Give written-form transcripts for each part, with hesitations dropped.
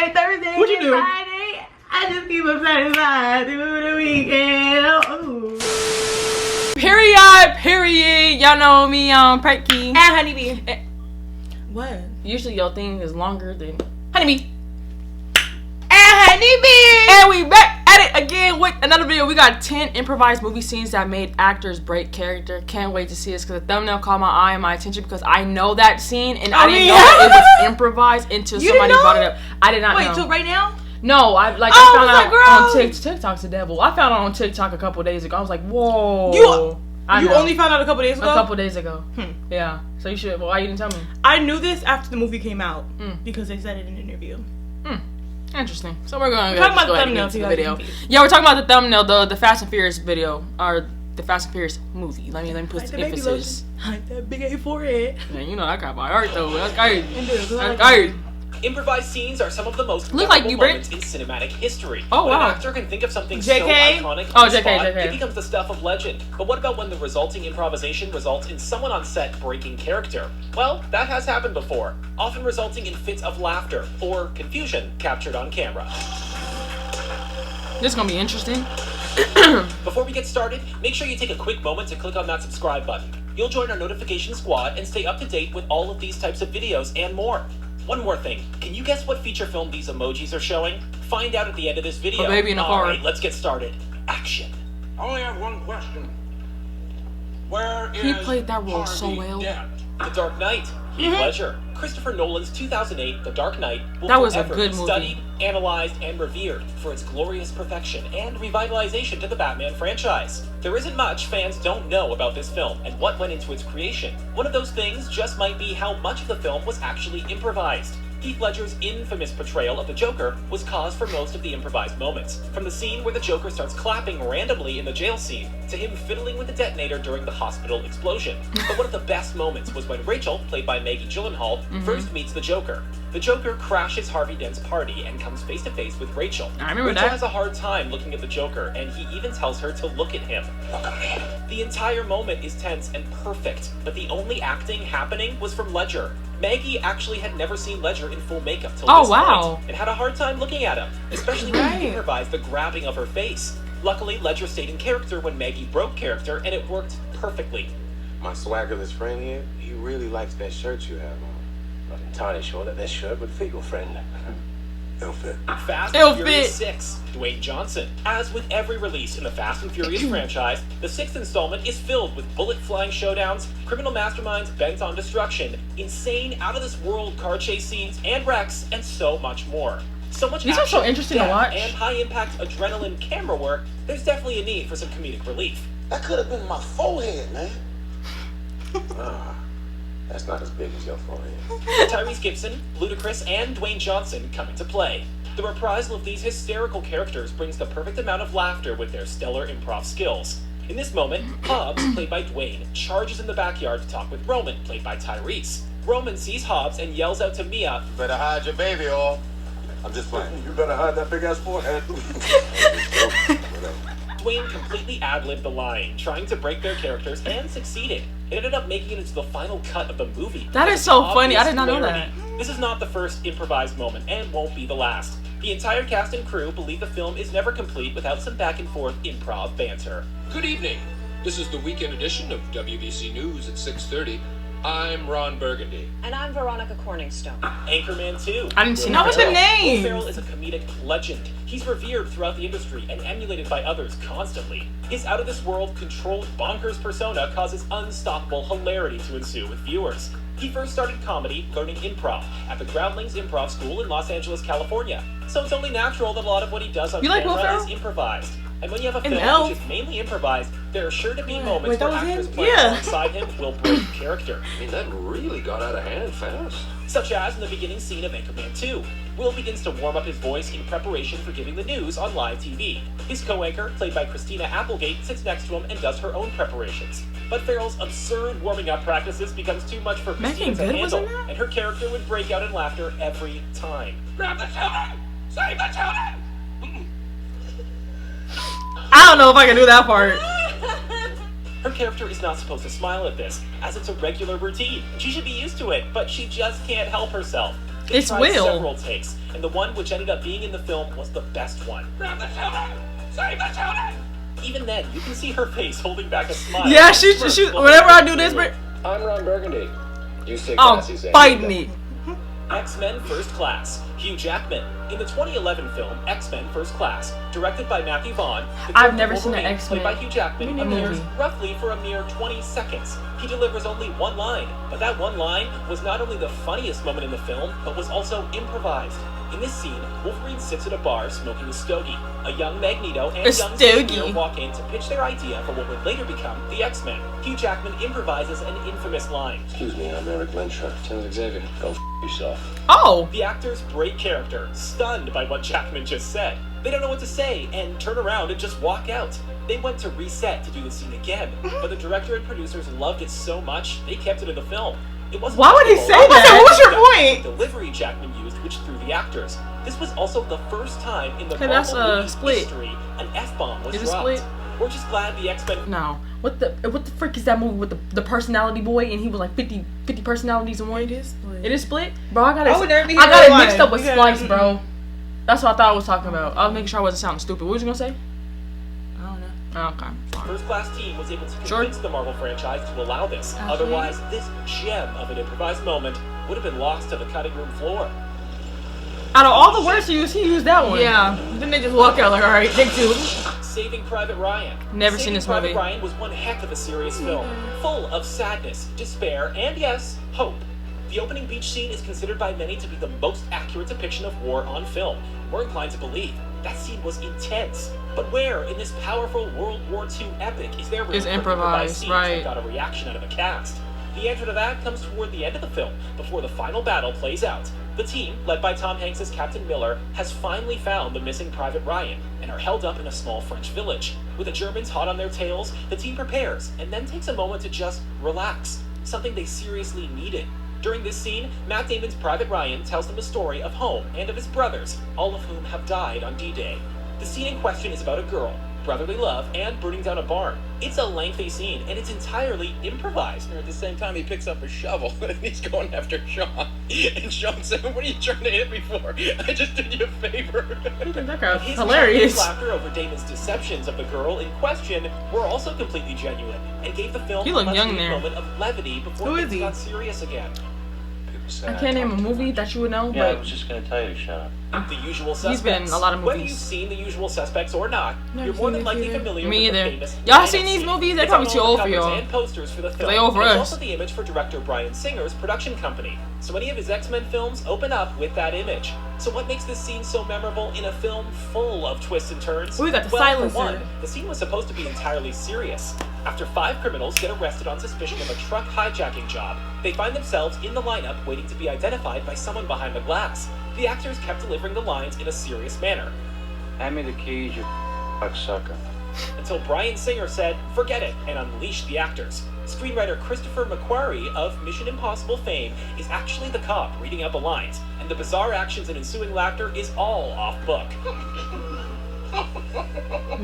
Wednesday, Thursday, what you do? Friday. I just keep them satisfied through the weekend. Oh. Period. Y'all know me, Perkyy and Honeeybee. What? Usually your thing is longer than Honeybee. And Honeeybee. And we back at it again with another video. We got 10 improvised movie scenes that made actors break character. Can't wait to see this because the thumbnail caught my eye and my attention because I know that scene and I didn't know it was improvised until somebody brought it up. I did not know. Wait, so right now? No, I found out on TikTok's the devil. I found out on TikTok a couple days ago. I was like, whoa. You only found out a couple days ago? A couple days ago. Yeah. So you should. Well, why you didn't tell me? I knew this after the movie came out because they said it in an interview. Interesting. So we're going to talk about the thumbnail the video. Yeah, we're talking about the thumbnail, the Fast and Furious video, or the Fast and Furious movie. Let me put some emphasis. Like that big A forehead. Yeah, you know I got my art though. That's crazy. That's crazy. Improvised scenes are some of the most Look like you, moments in cinematic history. Oh, when wow. an actor can think of something JK? so iconic Oh, on the spot, JK. it becomes the stuff of legend. But what about when the resulting improvisation results in someone on set breaking character? Well, that has happened before, often resulting in fits of laughter or confusion captured on camera. This is going to be interesting. Before we get started, make sure you take a quick moment to click on that subscribe button. You'll join our notification squad and stay up to date with all of these types of videos and more. One more thing, can you guess what feature film these emojis are showing? Find out at the end of this video. A baby in a car. Alright, let's get started. Action. I only have one question. Where is He played that role so Harvey well. The Dark Knight. Heath Ledger. Christopher Nolan's 2008 The Dark Knight will That was a forever good be movie. studied, analyzed, and revered for its glorious perfection and revitalization to the Batman franchise. There isn't much fans don't know about this film and what went into its creation. One of those things just might be how much of the film was actually improvised. Heath Ledger's infamous portrayal of the Joker was cause for most of the improvised moments. From the scene where the Joker starts clapping randomly in the jail scene, to him fiddling with the detonator during the hospital explosion. But one of the best moments was when Rachel, played by Maggie Gyllenhaal, first meets the Joker. The Joker crashes Harvey Dent's party and comes face to face with Rachel. I remember Rachel that. has a hard time looking at the Joker, and he even tells her to look at him. The entire moment is tense and perfect, but the only acting happening was from Ledger. Maggie actually had never seen Ledger in full makeup till this point, and had a hard time looking at him, especially when he improvised the grabbing of her face. Luckily, Ledger stayed in character when Maggie broke character, and it worked perfectly. My swaggerless friend here, he really likes that shirt you have on. Not entirely sure that this shirt would fit your friend. It'll fit. Fast and Furious 6, Dwayne Johnson. As with every release in the Fast and Furious franchise, the 6th installment is filled with bullet-flying showdowns, criminal masterminds bent on destruction, insane, out-of-this-world car chase scenes and wrecks, and so much more. So much These are so interesting to watch. And high-impact adrenaline camera work, there's definitely a need for some comedic relief. That could have been my forehead, man. That's not as big as your forehead. Tyrese Gibson, Ludacris, and Dwayne Johnson come into play. The reprisal of these hysterical characters brings the perfect amount of laughter with their stellar improv skills. In this moment, Hobbs, played by Dwayne, charges in the backyard to talk with Roman, played by Tyrese. Roman sees Hobbs and yells out to Mia, You better hide your baby, or I'm just playing. You better hide that big ass forehead. Dwayne completely ad-libbed the line, trying to break their characters, and succeeded. It ended up making it into the final cut of the movie. That is so funny. I did not know that. This is not the first improvised moment, and won't be the last. The entire cast and crew believe the film is never complete without some back-and-forth improv banter. Good evening. This is the weekend edition of WBC News at 6:30. I'm Ron Burgundy. And I'm Veronica Corningstone. Anchorman II. I didn't see What was the Will name? Ferrell is a comedic legend. He's revered throughout the industry and emulated by others constantly. His out-of-this-world, controlled, bonkers persona causes unstoppable hilarity to ensue with viewers. He first started comedy learning improv at the Groundlings Improv School in Los Angeles, California. So it's only natural that a lot of what he does on camera is improvised. And when you have a film which is mainly improvised, there are sure to be moments where actors playing alongside him will break character. I mean, that really got out of hand fast. Such as in the beginning scene of Anchorman II. Will begins to warm up his voice in preparation for giving the news on live TV. His co-anchor, played by Christina Applegate, sits next to him and does her own preparations. But Ferrell's absurd warming up practices becomes too much for Christina to handle, and her character would break out in laughter every time. Grab the children! Save the children! I don't know if I can do that part. Her character is not supposed to smile at this, as it's a regular routine. She should be used to it, but she just can't help herself. They It's tried Will. several takes, and the one which ended up being in the film was the best one. Grab the children! Save the children! Even then, you can see her face holding back a smile. Yeah, she. Whenever I do this, I'm Ron Burgundy. You stay oh, classy, Zane. fight me. X-Men First Class, Hugh Jackman. In the 2011 film X-Men First Class, directed by Matthew Vaughn, the I've never seen an Wolverine, X-Men played by Hugh Jackman, movie. appears roughly for a mere 20 seconds. He delivers only one line, but that one line was not only the funniest moment in the film, but was also improvised. In this scene, Wolverine sits at a bar smoking a stogie. A young Magneto and A young stogie. Xavier walk in to pitch their idea for what would later become the X-Men. Hugh Jackman improvises an infamous line. Excuse me, I'm Eric Lenshaw. Tell Xavier, go f yourself. Oh. The actors break character, stunned by what Jackman just said. They don't know what to say and turn around and just walk out. They went to reset to do the scene again, but the director and producers loved it so much they kept it in the film. It wasn't Why would he just say the that? What was your the point? delivery Jackman used, which threw the actors. This was also the first time in the Okay, that's, Marvel movie Split. history an F-bomb was Is it dropped. Split? We're just glad the X-Men. No. What the frick is that movie with the personality boy and he was like 50 personalities in one? It is Split. It is Split? Bro, I got it mixed up with Splice, bro. That's what I thought I was talking about. I was making sure I wasn't sounding stupid. What was you gonna say? I don't know. Oh, okay. First Class team was able to convince the Marvel franchise to allow this. Ashley? Otherwise, this gem of an improvised moment would have been lost to the cutting room floor. Out of all the words he used that one. Yeah. Then they just walk out like, all right, take two. Saving Private Ryan. Never seen this Saving movie. Private Ryan was one heck of a serious film, full of sadness, despair, and yes, hope. The opening beach scene is considered by many to be the most accurate depiction of war on film. We're inclined to believe that scene was intense. But where in this powerful World War II epic is there room It's for improvised, scenes right. that got a reaction out of the cast? The answer to that comes toward the end of the film, before the final battle plays out. The team, led by Tom Hanks' Captain Miller, has finally found the missing Private Ryan and are held up in a small French village. With the Germans hot on their tails, the team prepares and then takes a moment to just relax, something they seriously needed. During this scene, Matt Damon's Private Ryan tells them a story of home and of his brothers, all of whom have died on D-Day. The scene in question is about a girl, brotherly love, and burning down a barn. It's a lengthy scene, and it's entirely improvised. At the same time, he picks up a shovel and he's going after Shaun. And Shaun said, "What are you trying to hit me for? I just did you a favor." That guy's His hilarious. laughter over Damon's deceptions of the girl in question were also completely genuine, and gave the film He a looked much young needed there. moment of levity before Who is things he? got serious again. I can't name a movie that you would know, Yeah, I but was just gonna tell you to shut up. The Usual Suspects. He's been in a lot of Whether movies. you've seen The Usual Suspects or not, Never you're more seen than it likely either. familiar Me with the either. famous Y'all Linux seen these scene. movies? They're It's probably on too all old the for covers y'all. and posters for the film. They old for and us. It's also the image for director Bryan Singer's production company. So many of his X-Men films open up with that image. So what makes this scene so memorable in a film full of twists and turns? Oh, we got the well, silencer. for one, the scene was supposed to be entirely serious. After 5 criminals get arrested on suspicion of a truck hijacking job, they find themselves in the lineup waiting to be identified by someone behind the glass. The actors kept delivering the lines in a serious manner, Hand me the keys, you sucker. until Bryan Singer said, "Forget it," and unleashed the actors. Screenwriter Christopher McQuarrie of Mission Impossible fame is actually the cop reading out the lines, and the bizarre actions and ensuing laughter is all off book.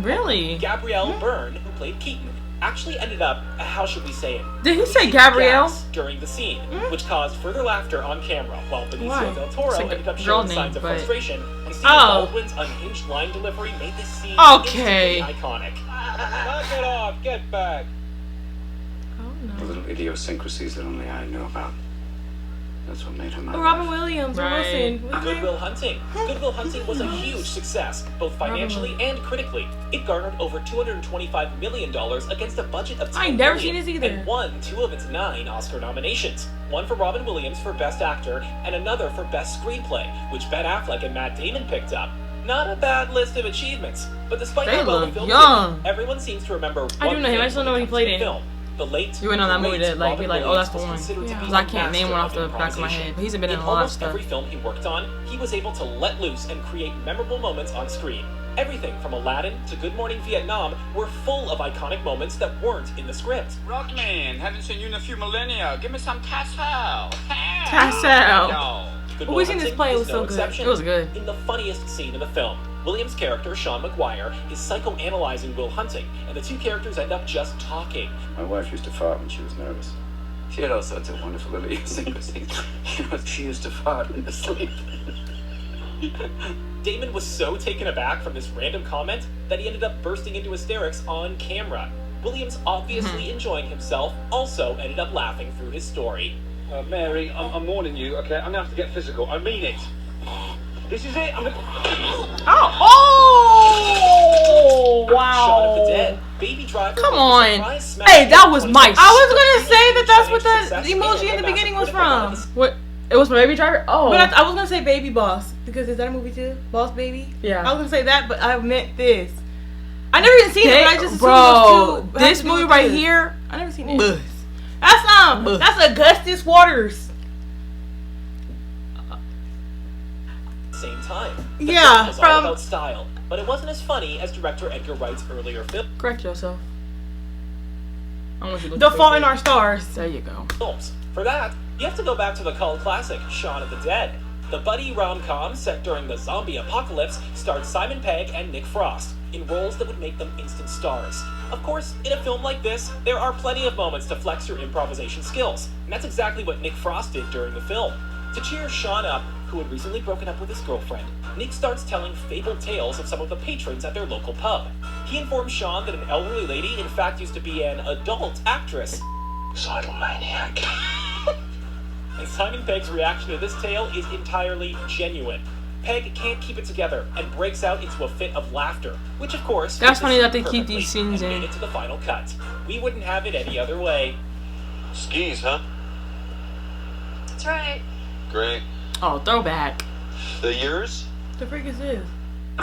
really? Gabrielle Byrne, who played Keaton, actually ended up, how should we say it? Did he say releasing Gabrielle? gas during the scene, which caused further laughter on camera, while Benicio Why? del Toro It's a ended up girl showing name, signs of but- frustration, and Steve Oh. Baldwin's unhinged line delivery made this scene Okay. instantly iconic. Knock it off, get back. The little idiosyncrasies that only I know about. That's what made him my Robert life. Williams, Right. Wilson. What's his name? Goodwill Hunting. Goodwill Hunting was a huge success, both financially and critically. It garnered over $225 million against a budget of $10 I ain't never million, seen this either. and won 2 of its 9 Oscar nominations. One for Robin Williams for Best Actor, and another for Best Screenplay, which Ben Affleck and Matt Damon picked up. Not a bad list of achievements, but despite They how well the look film young. did, everyone seems to remember I do one know him, I thing just don't know when what he it comes played to in. film. The late, You went on that movie great that, like, Robin you're like, oh, Williams that's the was one. considered to be Because I a can't name master one off the of back of my improvisation. head. But he's been in In a lot of almost stuff. every film he worked on, he was able to let loose and create memorable moments on screen. Everything from Aladdin to Good Morning Vietnam were full of iconic moments that weren't in the script. Rockman, haven't seen you in a few millennia. Give me some tassel. Tassel. Yo. Goodwill we seen this Hunting play, it is was no so good. exception. It was good. In the funniest scene in the film, Williams' character, Sean McGuire, is psychoanalyzing Will Hunting, and the two characters end up just talking. My wife used to fart when she was nervous. She had all sorts of wonderful little idiosyncrasies. She used to fart in her sleep. Damon was so taken aback from this random comment that he ended up bursting into hysterics on camera. Williams, obviously enjoying himself, also ended up laughing through his story. Mary, I'm warning you, okay? I'm gonna have to get physical. I mean it. This is it. I'm gonna... Oh, wow. Shaun of the Dead. Baby Driver. Come was on. the surprise smash Hey, that was hit my. of I was gonna say that that's what success the emoji and in the a beginning was massive from. What? It was from Baby Driver? Oh. But I was gonna say Baby Boss because is that a movie too? Boss Baby. Yeah. I was gonna say that, but I meant this. I never even seen it, but I just assumed bro, those two had this to do movie with right this. here. I never seen it. That's that's Augustus Waters. Same time. The Yeah, film was all about style, but it wasn't as funny as director Edgar Wright's earlier Correct yourself. I want you to look The at Fault in it. Our Stars. There you go. films. For that, you have to go back to the cult classic, Shaun of the Dead. The buddy rom-com set during the zombie apocalypse starred Simon Pegg and Nick Frost in roles that would make them instant stars. Of course, in a film like this, there are plenty of moments to flex your improvisation skills, and that's exactly what Nick Frost did during the film. To cheer Shaun up, who had recently broken up with his girlfriend, Nick starts telling fabled tales of some of the patrons at their local pub. He informs Shaun that an elderly lady in fact used to be an adult actress. Suicidal maniac. And Simon Pegg's reaction to this tale is entirely genuine. Pegg can't keep it together and breaks out into a fit of laughter, which of course... That's fits funny the that scene they keep perfectly these scenes and in. made it to the final cut. We wouldn't have it any other way. Skis, huh? That's right. Great. Oh, throwback. The yours? The freak is this?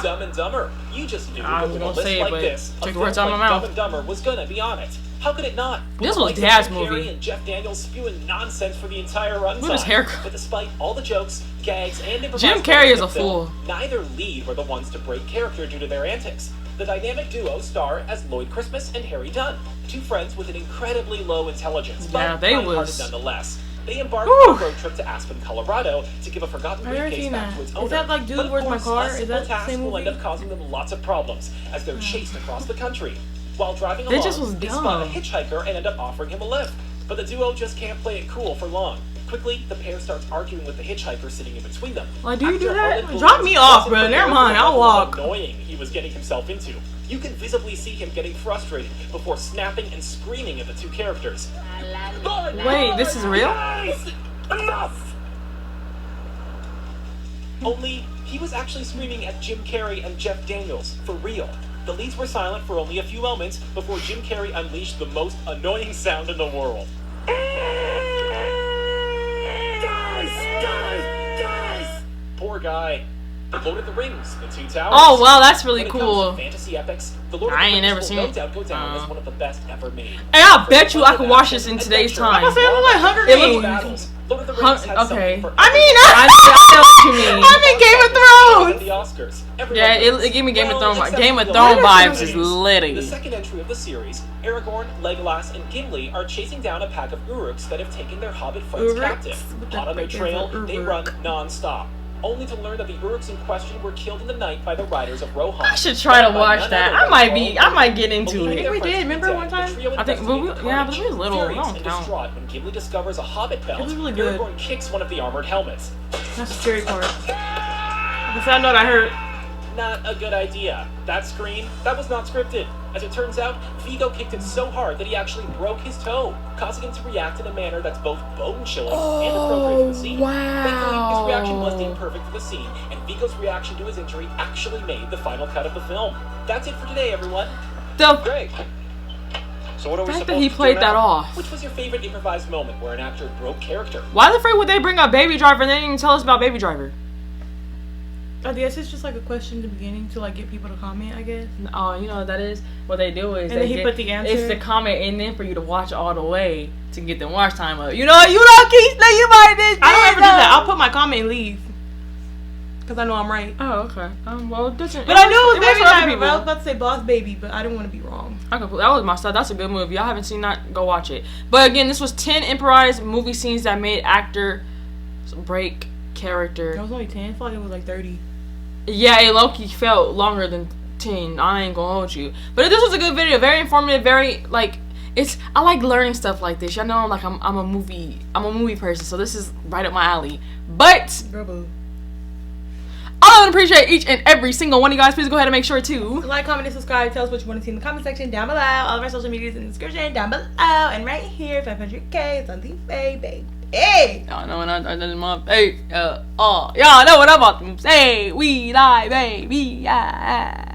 Dumb and Dumber. You just knew I that was with a gonna list say it, like but this, a took the film words out of like my Dumb mouth. and Dumber was gonna be on it. How could it not? This With was the likes of Dad's Jim movie. Carrey and Jeff Daniels spewing nonsense for the entire runtime. Look at his haircut. But despite all the jokes, gags, and improvised Jim Carrey is moments in a the film, fool. neither lead were the ones to break character due to their antics. The dynamic duo star as Lloyd Christmas and Harry Dunn, two friends with an incredibly low intelligence, Yeah, but they kind-hearted was- nonetheless. They embarked Whew. on a road trip to Aspen, Colorado to give a forgotten I never briefcase seen back that. to its Is owner. that like Dude, But of Where's My course, Car? a Is simple that the task same will end movie? up causing them lots of problems as they're chased across the country. While driving They along, just was they spot a dumb. hitchhiker and end up offering him a lift. But the duo just can't play it cool for long. Quickly, the pair starts arguing with the hitchhiker sitting in between them. Like, do you do Actor that? Harlan Drop me Williams off, wasn't bro. prepared Never for mind, the I'll level of walk. annoying he was getting himself into. You can visibly see him getting frustrated before snapping and screaming at the two characters. Wait, this is real? Guys, enough! Only, he was actually screaming at Jim Carrey and Jeff Daniels, for real. The leads were silent for only a few moments before Jim Carrey unleashed the most annoying sound in the world. Poor guy. The Lord of the Rings, The Two Towers. Oh, wow, that's really When it comes cool. to fantasy epics, The Lord of I the ain't Rings never will seen no it. doubt go down as one of the best ever made. Hey, I bet you I could watch this in today's time. I said it look like Hunger It Games. look- Battles. Lord of the Rings had okay. something for I mean, I know what you mean. I'm in Game of and Thrones. the Oscars. Everyone Yeah, wins. it gave me Game of Well, Thrones. except Game of the Thrones Lord vibes the is Rings. litty. The second entry of the series, Aragorn, Legolas, and Gimli are chasing down a pack of Uruks that have taken their hobbit friends Uruks? captive. What the Hot on their frick is trail, an they Uruk? run non-stop, only to learn that the Uruks in question were killed in the night by the riders of Rohan. I should try to Led by watch none that. other than I might get into Believing it. their we friends did, to be remember dead, one the time? trio I think- investigate we- the yeah, but carnage. we was little. Furious I don't and count. distraught when Gimli discovers a hobbit belt, It was really good. Aragorn kicks one of the armored helmets. That's the scary part. The sound note I heard. Not a good idea. That scream, that was not scripted. As it turns out, Vigo kicked it so hard that he actually broke his toe, causing him to react in a manner that's both bone-chilling and appropriate for the scene. Thankfully, his reaction was deemed perfect for the scene, and Vigo's reaction to his injury actually made the final cut of the film. That's it for today, everyone. The Great. So what are we fact supposed that he to played do that now? off. Which was your favorite improvised moment where an actor broke character? Why the freak would they bring up Baby Driver and they didn't even tell us about Baby Driver? I guess it's just like a question in the beginning to like get people to comment, I guess. Oh, you know what that is? What they do is And they then he put the answer. It's the comment and then for you to watch all the way to get the watch time up. You know keep saying you might this. I don't ever do that. I'll put my comment and leave. Because I know I'm right. Oh, okay. Well, it doesn't. But I knew it was works Baby for other Driver. people. But I was about to say Boss Baby, but I didn't want to be wrong. That was my stuff. That's a good movie. Y'all haven't seen that? Go watch it. But again, this was 10 improvised movie scenes that made actor break character. It was only 10. I thought it was like 30. Yeah, it low-key felt longer than 10. I ain't gonna hold you. But this was a good video. Very informative. Very, like, I like learning stuff like this. Y'all know I'm a movie person, so this is right up my alley. But I would appreciate each and every single one of you guys. Please go ahead and make sure to like, comment, and subscribe. Tell us what you want to see in the comment section down below. All of our social medias in the description down below. And right here, 500K, it's on the baby. Hey! Y'all know what I did in my face. Y'all know what I'm about to say. We lie, baby. Yeah.